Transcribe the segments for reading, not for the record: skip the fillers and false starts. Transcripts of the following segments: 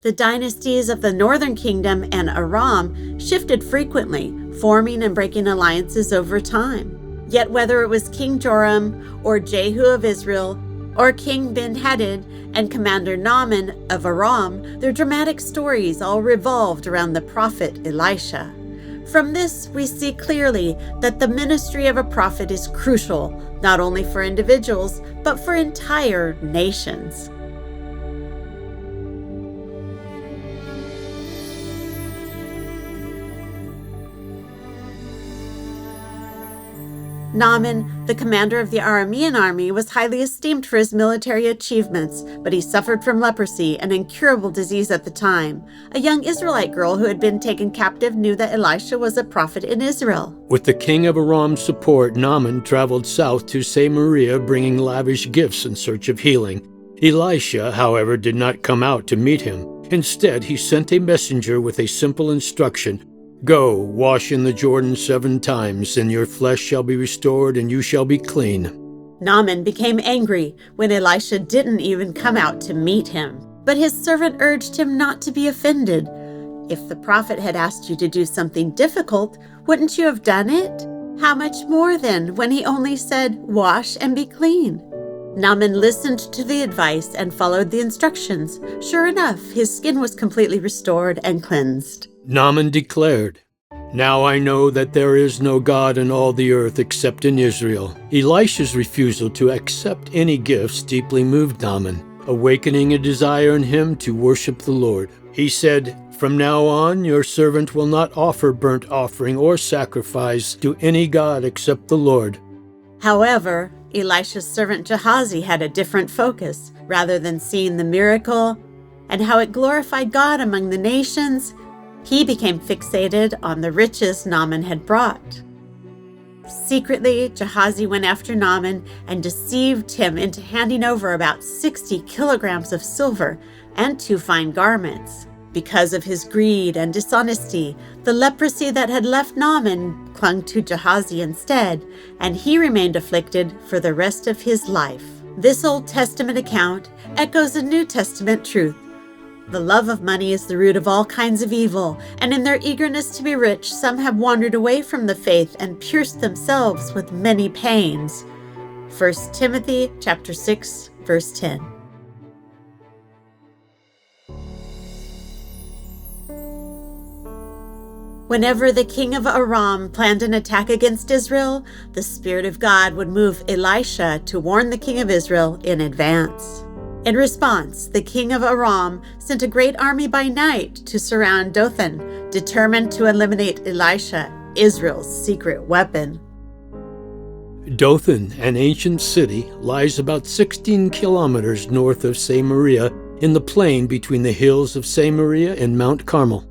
The dynasties of the northern kingdom and Aram shifted frequently, forming and breaking alliances over time. Yet whether it was King Joram or Jehu of Israel, or King Ben-Hadad and Commander Naaman of Aram, their dramatic stories all revolved around the prophet Elisha. From this, we see clearly that the ministry of a prophet is crucial, not only for individuals, but for entire nations. Naaman, the commander of the Aramean army, was highly esteemed for his military achievements, but he suffered from leprosy, an incurable disease at the time. A young Israelite girl who had been taken captive knew that Elisha was a prophet in Israel. With the king of Aram's support, Naaman traveled south to Samaria, bringing lavish gifts in search of healing. Elisha, however, did not come out to meet him. Instead, he sent a messenger with a simple instruction: "Go, wash in the Jordan 7 times, and your flesh shall be restored, and you shall be clean." Naaman became angry when Elisha didn't even come out to meet him. But his servant urged him not to be offended. If the prophet had asked you to do something difficult, wouldn't you have done it? How much more then, when he only said, "Wash and be clean"? Naaman listened to the advice and followed the instructions. Sure enough, his skin was completely restored and cleansed. Naaman declared, "Now I know that there is no God in all the earth except in Israel." Elisha's refusal to accept any gifts deeply moved Naaman, awakening a desire in him to worship the Lord. He said, "From now on, your servant will not offer burnt offering or sacrifice to any god except the Lord." However, Elisha's servant Gehazi had a different focus. Rather than seeing the miracle and how it glorified God among the nations, he became fixated on the riches Naaman had brought. Secretly, Gehazi went after Naaman and deceived him into handing over about 60 kilograms of silver and 2 fine garments. Because of his greed and dishonesty, the leprosy that had left Naaman clung to Gehazi instead, and he remained afflicted for the rest of his life. This Old Testament account echoes a New Testament truth. The love of money is the root of all kinds of evil, and in their eagerness to be rich, some have wandered away from the faith and pierced themselves with many pains. 1 Timothy chapter 6, verse 10. Whenever the king of Aram planned an attack against Israel, the Spirit of God would move Elisha to warn the king of Israel in advance. In response, the king of Aram sent a great army by night to surround Dothan, determined to eliminate Elisha, Israel's secret weapon. Dothan, an ancient city, lies about 16 kilometers north of Samaria in the plain between the hills of Samaria and Mount Carmel.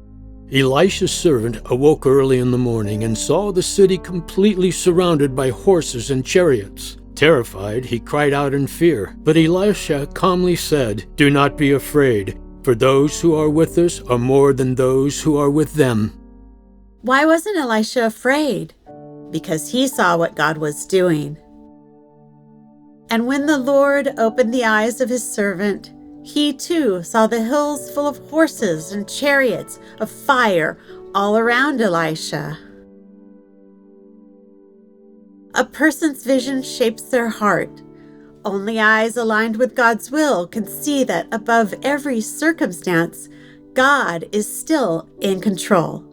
Elisha's servant awoke early in the morning and saw the city completely surrounded by horses and chariots. Terrified, he cried out in fear. But Elisha calmly said, "Do not be afraid, for those who are with us are more than those who are with them." Why wasn't Elisha afraid? Because he saw what God was doing. And when the Lord opened the eyes of his servant, he too saw the hills full of horses and chariots of fire all around Elisha. A person's vision shapes their heart. Only eyes aligned with God's will can see that above every circumstance, God is still in control.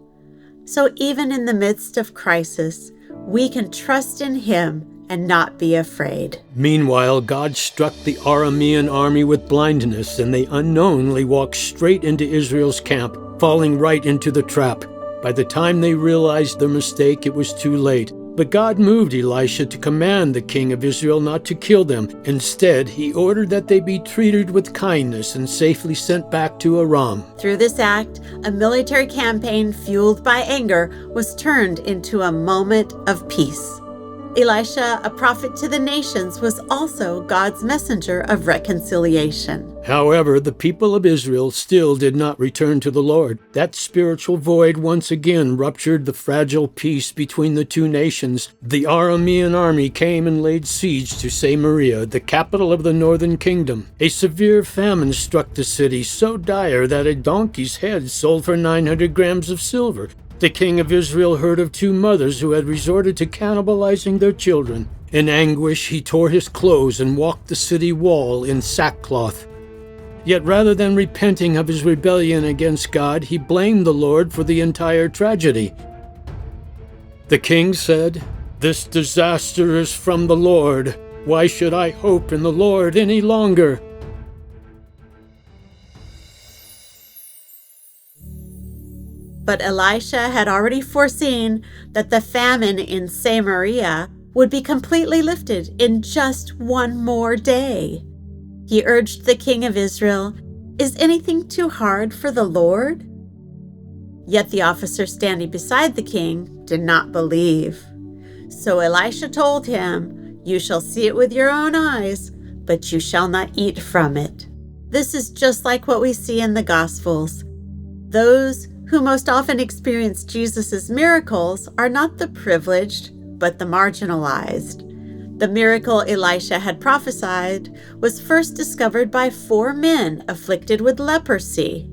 So even in the midst of crisis, we can trust in Him and not be afraid. Meanwhile, God struck the Aramean army with blindness, and they unknowingly walked straight into Israel's camp, falling right into the trap. By the time they realized their mistake, it was too late. But God moved Elisha to command the king of Israel not to kill them. Instead, he ordered that they be treated with kindness and safely sent back to Aram. Through this act, a military campaign fueled by anger was turned into a moment of peace. Elisha, a prophet to the nations, was also God's messenger of reconciliation. However, the people of Israel still did not return to the Lord. That spiritual void once again ruptured the fragile peace between the two nations. The Aramean army came and laid siege to Samaria, the capital of the northern kingdom. A severe famine struck the city, so dire that a donkey's head sold for 900 grams of silver. The king of Israel heard of two mothers who had resorted to cannibalizing their children. In anguish, he tore his clothes and walked the city wall in sackcloth. Yet rather than repenting of his rebellion against God, he blamed the Lord for the entire tragedy. The king said, "This disaster is from the Lord. Why should I hope in the Lord any longer?" But Elisha had already foreseen that the famine in Samaria would be completely lifted in just one more day. He urged the king of Israel, "Is anything too hard for the Lord?" Yet the officer standing beside the king did not believe. So Elisha told him, "You shall see it with your own eyes, but you shall not eat from it." This is just like what we see in the Gospels. Those who most often experience Jesus' miracles are not the privileged, but the marginalized. The miracle Elisha had prophesied was first discovered by 4 men afflicted with leprosy.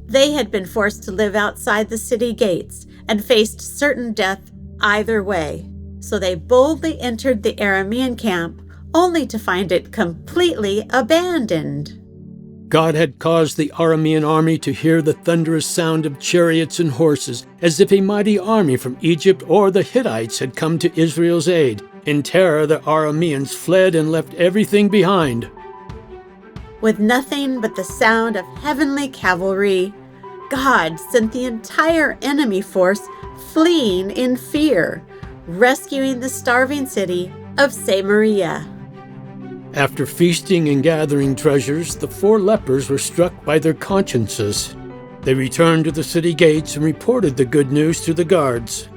They had been forced to live outside the city gates and faced certain death either way. So they boldly entered the Aramean camp, only to find it completely abandoned. God had caused the Aramean army to hear the thunderous sound of chariots and horses, as if a mighty army from Egypt or the Hittites had come to Israel's aid. In terror, the Arameans fled and left everything behind. With nothing but the sound of heavenly cavalry, God sent the entire enemy force fleeing in fear, rescuing the starving city of Samaria. After feasting and gathering treasures, the 4 lepers were struck by their consciences. They returned to the city gates and reported the good news to the guards.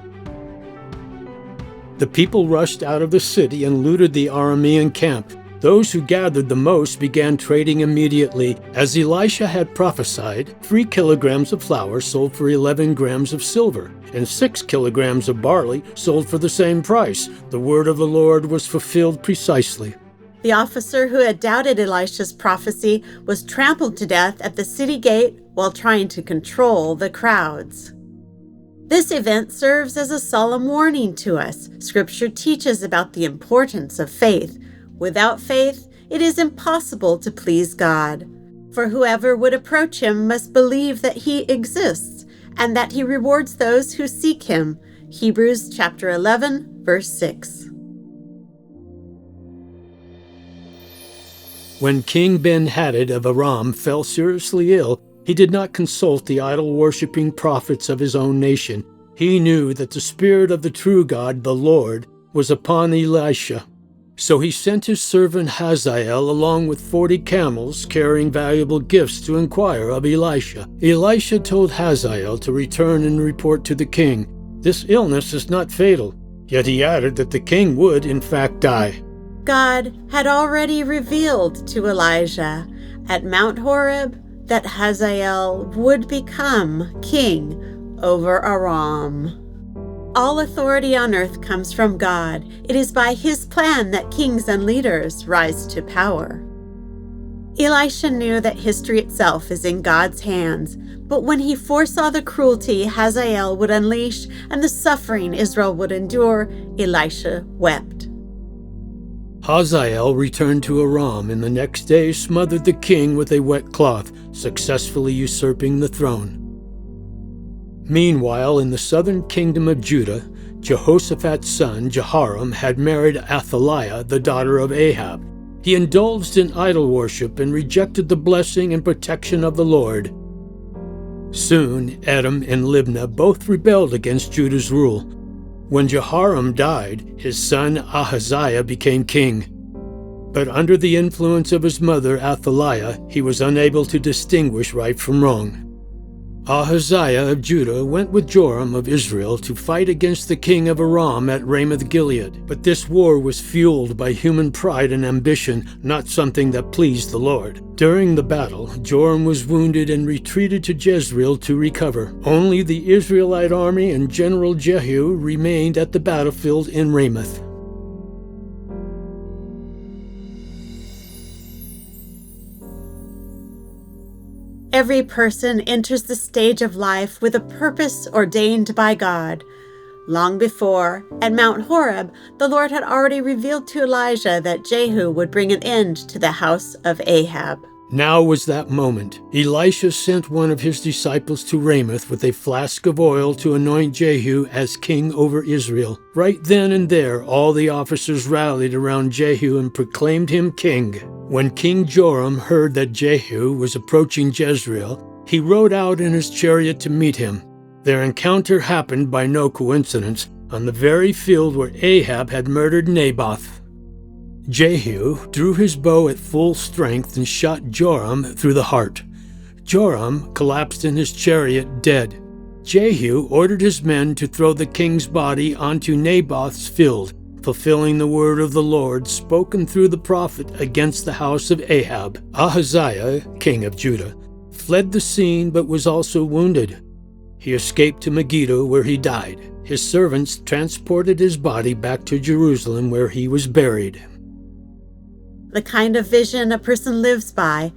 The people rushed out of the city and looted the Aramean camp. Those who gathered the most began trading immediately. As Elisha had prophesied, 3 kilograms of flour sold for 11 grams of silver, and 6 kilograms of barley sold for the same price. The word of the Lord was fulfilled precisely. The officer who had doubted Elisha's prophecy was trampled to death at the city gate while trying to control the crowds. This event serves as a solemn warning to us. Scripture teaches about the importance of faith. Without faith, it is impossible to please God. For whoever would approach him must believe that he exists and that he rewards those who seek him. Hebrews chapter 11, verse 6. When King Ben-Hadad of Aram fell seriously ill, he did not consult the idol-worshipping prophets of his own nation. He knew that the Spirit of the true God, the Lord, was upon Elisha. So he sent his servant Hazael along with 40 camels carrying valuable gifts to inquire of Elisha. Elisha told Hazael to return and report to the king, "This illness is not fatal." Yet he added that the king would, in fact, die. God had already revealed to Elijah at Mount Horeb that Hazael would become king over Aram. All authority on earth comes from God. It is by his plan that kings and leaders rise to power. Elisha knew that history itself is in God's hands, but when he foresaw the cruelty Hazael would unleash and the suffering Israel would endure, Elisha wept. Hazael returned to Aram and the next day smothered the king with a wet cloth, successfully usurping the throne. Meanwhile, in the southern kingdom of Judah, Jehoshaphat's son Jehoram had married Athaliah, the daughter of Ahab. He indulged in idol worship and rejected the blessing and protection of the Lord. Soon, Edom and Libnah both rebelled against Judah's rule. When Jehoram died, his son Ahaziah became king. But under the influence of his mother Athaliah, he was unable to distinguish right from wrong. Ahaziah of Judah went with Joram of Israel to fight against the king of Aram at Ramoth-Gilead. But this war was fueled by human pride and ambition, not something that pleased the Lord. During the battle, Joram was wounded and retreated to Jezreel to recover. Only the Israelite army and General Jehu remained at the battlefield in Ramoth. Every person enters the stage of life with a purpose ordained by God. Long before, at Mount Horeb, the Lord had already revealed to Elijah that Jehu would bring an end to the house of Ahab. Now was that moment. Elisha sent one of his disciples to Ramoth with a flask of oil to anoint Jehu as king over Israel. Right then and there, all the officers rallied around Jehu and proclaimed him king. When King Joram heard that Jehu was approaching Jezreel, he rode out in his chariot to meet him. Their encounter happened by no coincidence on the very field where Ahab had murdered Naboth. Jehu drew his bow at full strength and shot Joram through the heart. Joram collapsed in his chariot dead. Jehu ordered his men to throw the king's body onto Naboth's field, fulfilling the word of the Lord spoken through the prophet against the house of Ahab. Ahaziah, king of Judah, fled the scene but was also wounded. He escaped to Megiddo, where he died. His servants transported his body back to Jerusalem, where he was buried. The kind of vision a person lives by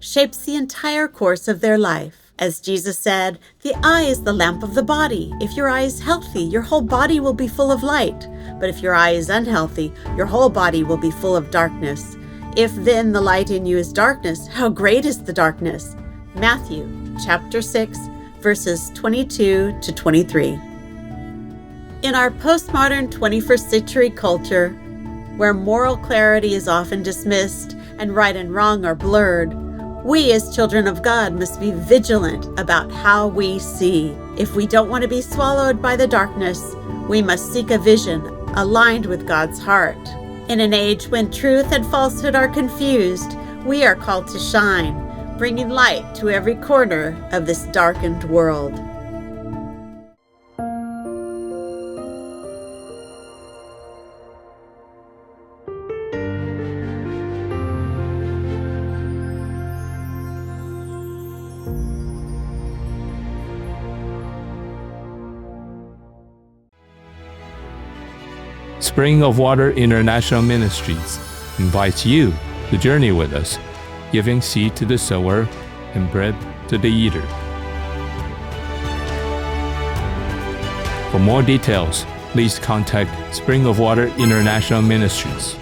shapes the entire course of their life. As Jesus said, the eye is the lamp of the body. If your eye is healthy, your whole body will be full of light. But if your eye is unhealthy, your whole body will be full of darkness. If then the light in you is darkness, how great is the darkness? Matthew chapter 6, verses 22 to 23. In our postmodern 21st century culture, where moral clarity is often dismissed and right and wrong are blurred, we as children of God must be vigilant about how we see. If we don't want to be swallowed by the darkness, we must seek a vision aligned with God's heart. In an age when truth and falsehood are confused, we are called to shine, bringing light to every corner of this darkened world. Spring of Water International Ministries invites you to journey with us, giving seed to the sower and bread to the eater. For more details, please contact Spring of Water International Ministries.